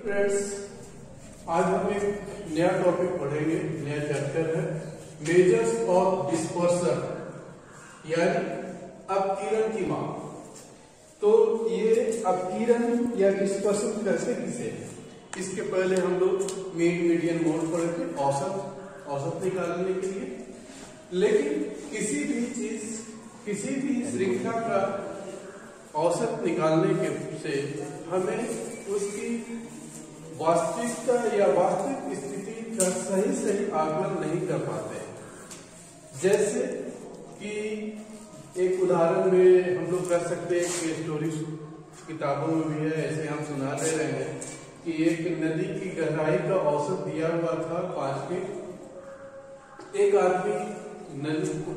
Friends, आज हम एक नया टॉपिक पढ़ेंगे। नया चैप्टर है मेजर्स ऑफ डिस्पर्सन, यानी अपकीरण की माप। तो ये अपकीरण या डिस्पर्सन कैसे किसे, इसके पहले हम लोग मीडियन मोड पढ़े थे, औसत निकालने के लिए। लेकिन किसी भी चीज, किसी भी श्रृंखला का औसत निकालने के से हमें उसकी वास्तविकता या वास्तविक स्थिति का सही आकलन नहीं कर पाते। जैसे कि एक उदाहरण में हम लोग कर सकते हैं कि स्टोरी किताबों में भी है, ऐसे हम सुना दे रहे हैं कि एक नदी की गहराई का औसत दिया हुआ था 5 फीट। एक आदमी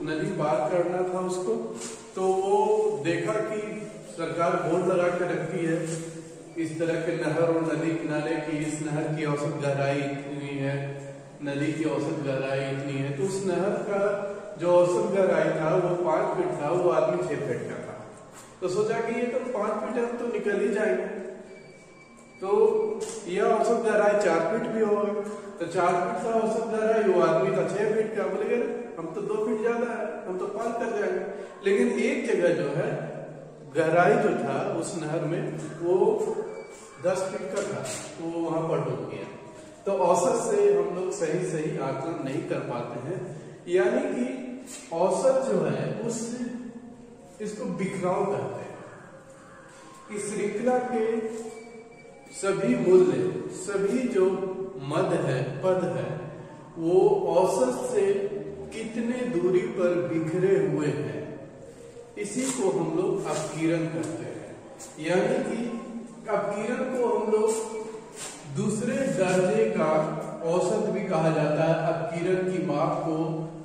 नदी पार करना था उसको, तो वो देखा कि सरकार बोर्ड लगा के रखी है इस तरह के नहर और नदी किनारे की, इस नहर की औसत गहराई इतनी है, नदी की औसत गहराई इतनी है। तो उस नहर का जो औसत गहराई था वो 5 फीट था, वो आदमी 6 फीट का था। तो सोचा कि ये तो 5 फीट हम तो निकल ही जाएंगे, तो यह औसत गहराई 4 फीट भी होगा। तो 4 फीट का औसत गहराई, वो आदमी था 6 फीट का, बोले हम तो 2 फीट ज्यादा है, हम तो पार कर जाएंगे। लेकिन एक जगह जो है गहराई जो था उस नहर में वो 10 फीट का था, तो वो वहां पर डूब गया। तो औसत से हम लोग सही आकलन नहीं कर पाते हैं, यानी कि औसत जो है इसको बिखराव कहते हैं। इस श्रृंखला के सभी मूल्य, सभी जो पद है, वो औसत से कितने दूरी पर बिखरे हुए हैं, इसी को हम लोग अपकीरण कहते हैं। यानी कि अपकीरण को हम लोग दूसरे दर्जे का औसत भी कहा जाता है। अपकीरण की माप को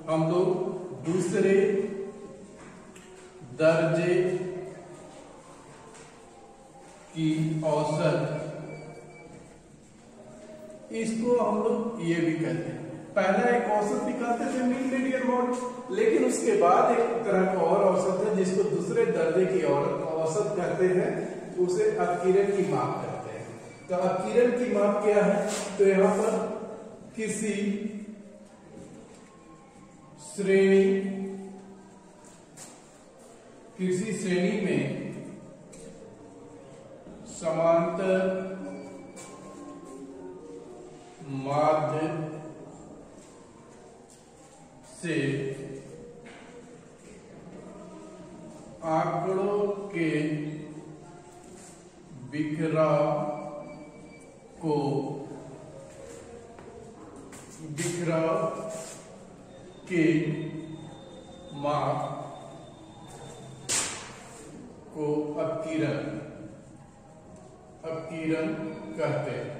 हम लोग दूसरे दर्जे की औसत, इसको हम लोग ये भी कहते हैं। पहला एक औसत निकालते थे मीडियन मोड, लेकिन उसके बाद एक तरह का और औसत है जिसको दूसरे दर्जे की औसत कहते हैं, उसे अपकीरण की माप कहते हैं। तो अपकीरण की माप क्या है? तो यहां पर किसी श्रेणी में समांतर माध्य से आंकड़ों के बिखराव के माप को अपकीरण कहते हैं।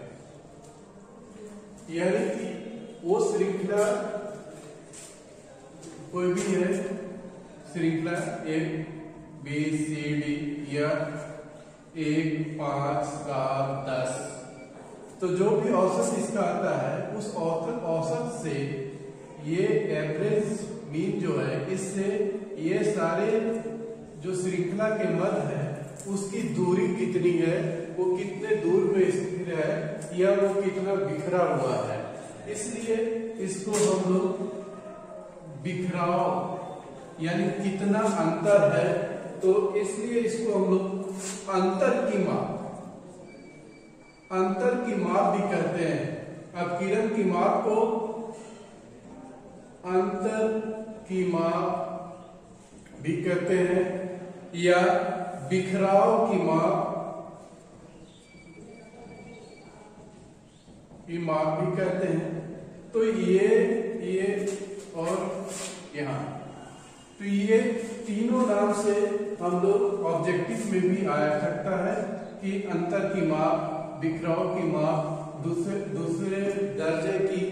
यानी कि वो श्रृंखला कोई भी है, श्रृंखला ABCD या 1 5 7 10, तो जो भी औसत इसका आता है उस औसत से ये एवरेज मीन जो है, इससे ये सारे जो श्रृंखला के मध्य है उसकी दूरी कितनी है, वो कितने दूर में स्थित है, या वो कितना बिखरा हुआ है। इसलिए इसको हम लोग बिखराव यानी कितना अंतर है, तो इसलिए इसको हम लोग अंतर की माप भी कहते हैं। अपकीरण की माप को अंतर की माप भी कहते हैं, या बिखराव की माप भी कहते हैं। तो ये और यहाँ, तो ये तीनों नाम से हम लोग ऑब्जेक्टिव में भी आया सकता है कि अंतर की माप, बिखराव की माप, दूसरे दर्जे की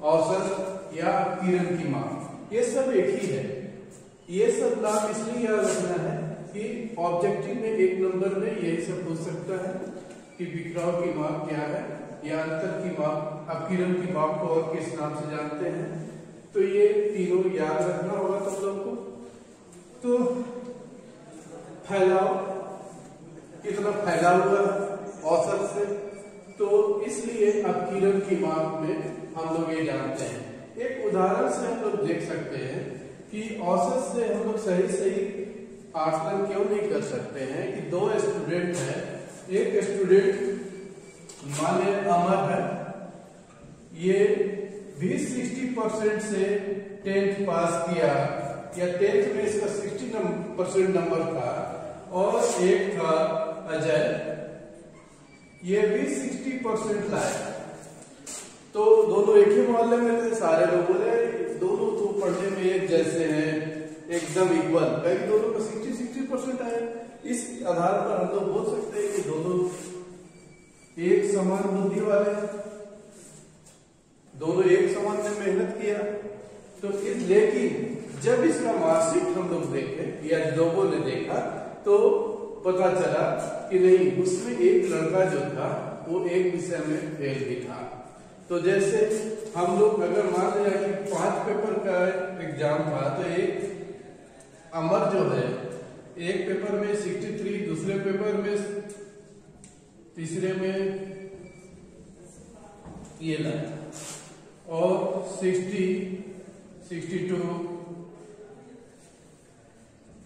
औसत या अपकीरण की माप, ये सब एक ही है। ये सब नाम इसलिए याद रखना है कि ऑब्जेक्टिव में 1 नंबर में यही सब पूछ सकता है कि बिखराव की माप क्या है, या अंतर की माप, अपकीरण की माप को और किस नाम से जानते हैं। तो ये तीनों याद रखना होगा तुम लोग को। तो फैलाव, कितना फैला हुआ औसत से, तो इसलिए अपकीरण की माप में हम लोग ये जानते हैं। एक उदाहरण से हम लोग देख सकते हैं कि औसत से हम लोग सही सही आकलन क्यों नहीं कर सकते हैं कि दो स्टूडेंट हैं, एक स्टूडेंट मान ले अमर है, ये भी 60% से 10th पास किया या 10th में इसका 60% नंबर था, और एक था अजय, ये भी 60% लाया। तो दोनों एक ही मोहल्ले में थे, सारे लोग बोले दोनों तो पढ़ने में एक जैसे हैं, एकदम इक्वल, कहीं दोनों का 60% आया। इस आधार पर हम लोग बोल सकते हैं कि दोनों एक समान बुद्धि वाले हैं, दोनों एक समान ने मेहनत किया। तो लेकिन जब इसका मार्कशीट हम लोग देखे या लोगों ने देखा तो पता चला कि नहीं, उसमें एक लड़का जो था वो एक विषय में फेल भी था। तो जैसे हम लोग अगर मान लिया कि 5 पेपर का एग्जाम था, तो एक अमर जो है एक पेपर में 63, दूसरे पेपर में, तीसरे में ये लाया, और 60, 62,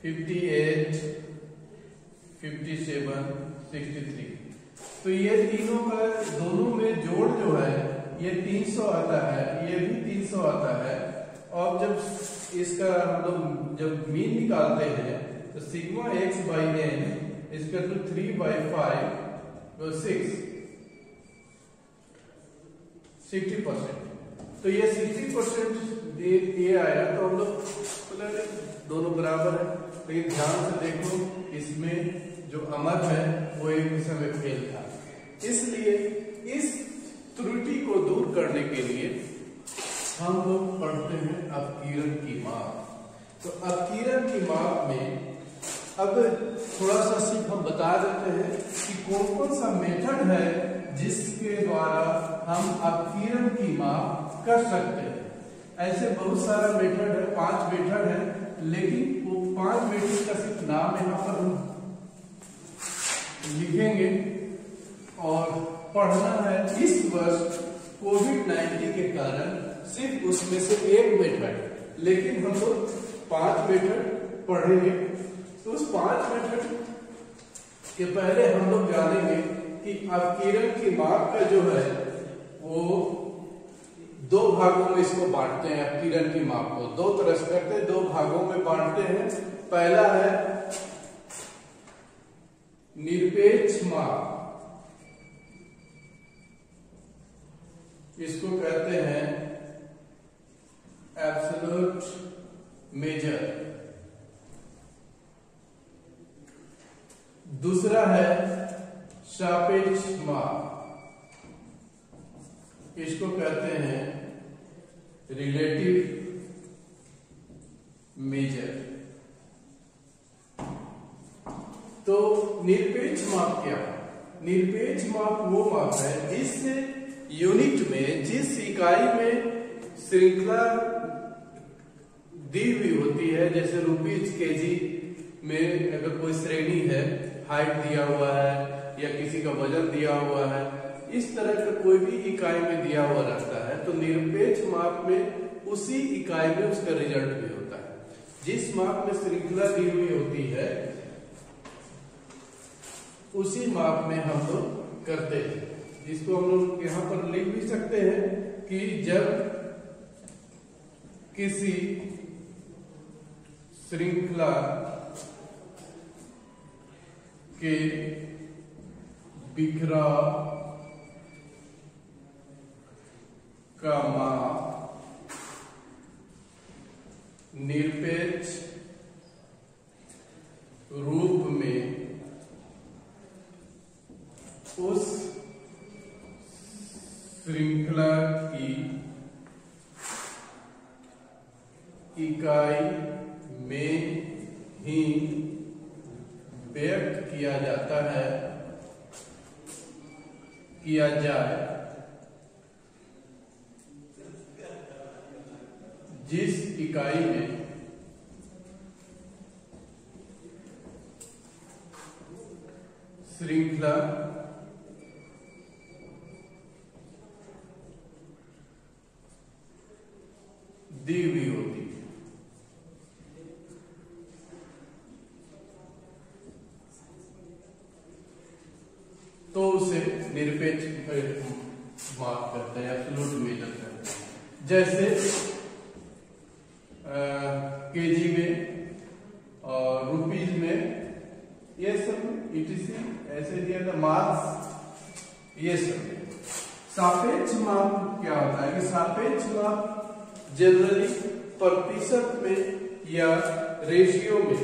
58, 57, 63। तो ये तीनों का दोनों में जोड़ जो है ये 300 आता है, ये भी 300 आता है। और जब इसका हम लोग जब मीन निकालते हैं तो सिग्मा x बाई n इसका तो 3/5 तो 60%। तो ये 60% ये आया, तो हम लोग दोनों बराबर है। लेकिन ध्यान से देखो, इसमें जो अमर है वो एक विषय में फेल था। इसलिए इस त्रुटि को दूर करने के लिए हम लोग पढ़ते हैं अपकीरण की माप। तो अपकीरण की माप में अब थोड़ा सा सिर्फ हम बता देते हैं कि कौन कौन सा मेथड है जिसके द्वारा हम अपकीरण की माप कर सकते हैं। ऐसे बहुत सारा मेथड है, 5 मेथड है, लेकिन वो 5 मेथड का सिर्फ नाम यहाँ पर हम लिखेंगे और पढ़ना है। इस वर्ष कोविड-19 के कारण सिर्फ उसमें से एक मेथड, लेकिन हम लोग 5 मेथड पढ़ेंगे। तो उस 5 मेथड के पहले हम लोग जानेंगे कि अपकीरण की माप का जो है वो 2 भागों में इसको बांटते हैं। अपकीरण की माप को 2 तरह से करते हैं, 2 भागों में बांटते हैं। पहला है निरपेक्ष माप, इसको कहते हैं एब्सोल्यूट मेजर। दूसरा है सापेक्ष माप, इसको कहते हैं रिलेटिव मेजर। तो निरपेक्ष माप क्या है? निरपेक्ष माप वो माप है जिस यूनिट में, जिस इकाई में श्रृंखला दी हुई होती है, जैसे रुपीज केजी में अगर कोई श्रेणी है, हाइट दिया हुआ है या किसी का वजन दिया हुआ है, इस तरह का कोई भी इकाई में दिया हुआ रहता है, तो निरपेक्ष माप में उसी इकाई में उसका रिजल्ट भी होता है। जिस माप में श्रृंखला दी हुई होती है उसी माप में हम लोग करते हैं, जिसको हम लोग यहाँ पर लिख भी सकते हैं कि जब किसी श्रृंखला के बिखराव का माप निरपेक्ष रूप में उस श्रृंखला की इकाई में ही व्यक्त किया जाता है, किया जाए, जिस इकाई में श्रृंखला दी हुई होती है। तो उसे निरपेक्ष माप करते हैं, एब्सोल्यूट मेजर करते हैं। जैसे केजी में और रुपीज में, ये सब ईटीसी ऐसे दिया था, मार्क्स, ये सब। सापेक्ष माप क्या होता है कि सापेक्ष माप जनरली प्रतिशत में या रेशियो में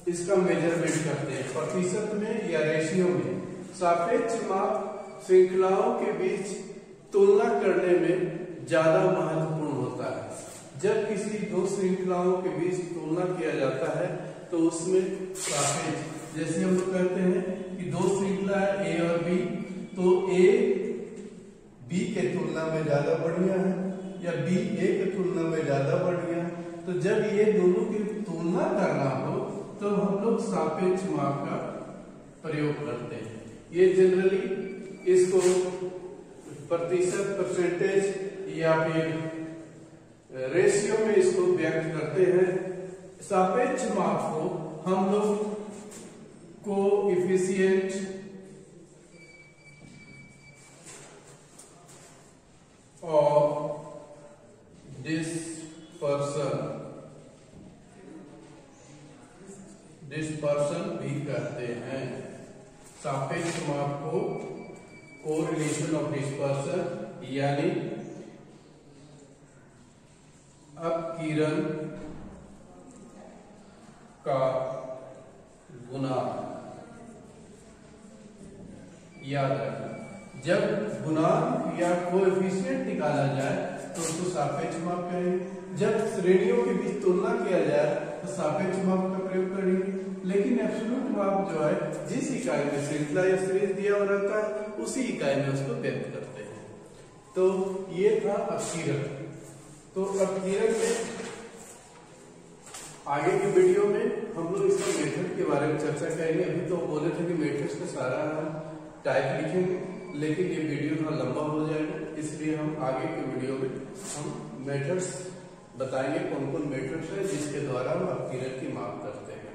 इसका मेजरमेंट करते हैं, प्रतिशत में या रेशियो में। सापेक्ष माप श्रृंखलाओं के बीच तुलना करने में ज्यादा महत्वपूर्ण होता है। जब किसी दो श्रृंखलाओं के बीच तुलना किया जाता है तो उसमें सापेक्ष, जैसे हम लोग कहते हैं कि दो श्रृंखला है ए और बी, तो ए बी के तुलना में ज्यादा बढ़िया है या बी ए के तुलना में ज्यादा बढ़िया है। तो जब ये दोनों की तुलना करना हो तो हम लोग सापेक्ष माप का प्रयोग करते हैं। ये जनरली इसको प्रतिशत, परसेंटेज या फिर रेशियो में इसको व्यक्त करते हैं। सापेक्ष माप को हम लोग कोएफिशिएंट ऑफ डिस्पर्सन भी कहते हैं। सापेक्ष माप को कोरिलेशन ऑफ डिस्पर्सन यानी अपकिरण का गुणांक, याद रखना। जब गुणांक या कोएफिशिएंट निकाला जाए तो उसको सापेक्ष माप करेंगे। जब श्रेणियों के बीच तुलना किया जाए तो सापेक्ष माप का प्रयोग करेंगे। लेकिन एब्सोल्यूट माप जो है, जिस इकाई में श्रृंखला या सीरीज दिया हुआ रहता है उसी इकाई में उसको व्यक्त करते हैं। तो ये था अपकिरण। तो अपकिरण में आगे के वीडियो में हम लोग इसका मेथड के बारे में चर्चा करेंगे। अभी तो बोले थे कि मेथड्स का सारा हम टाइप लिखेंगे, लेकिन ये वीडियो थोड़ा लंबा हो जाएगा, इसलिए हम आगे के वीडियो में हम मेथड्स बताएंगे, कौन कौन मेथड्स है जिसके द्वारा हम अपकिरण की माप करते हैं।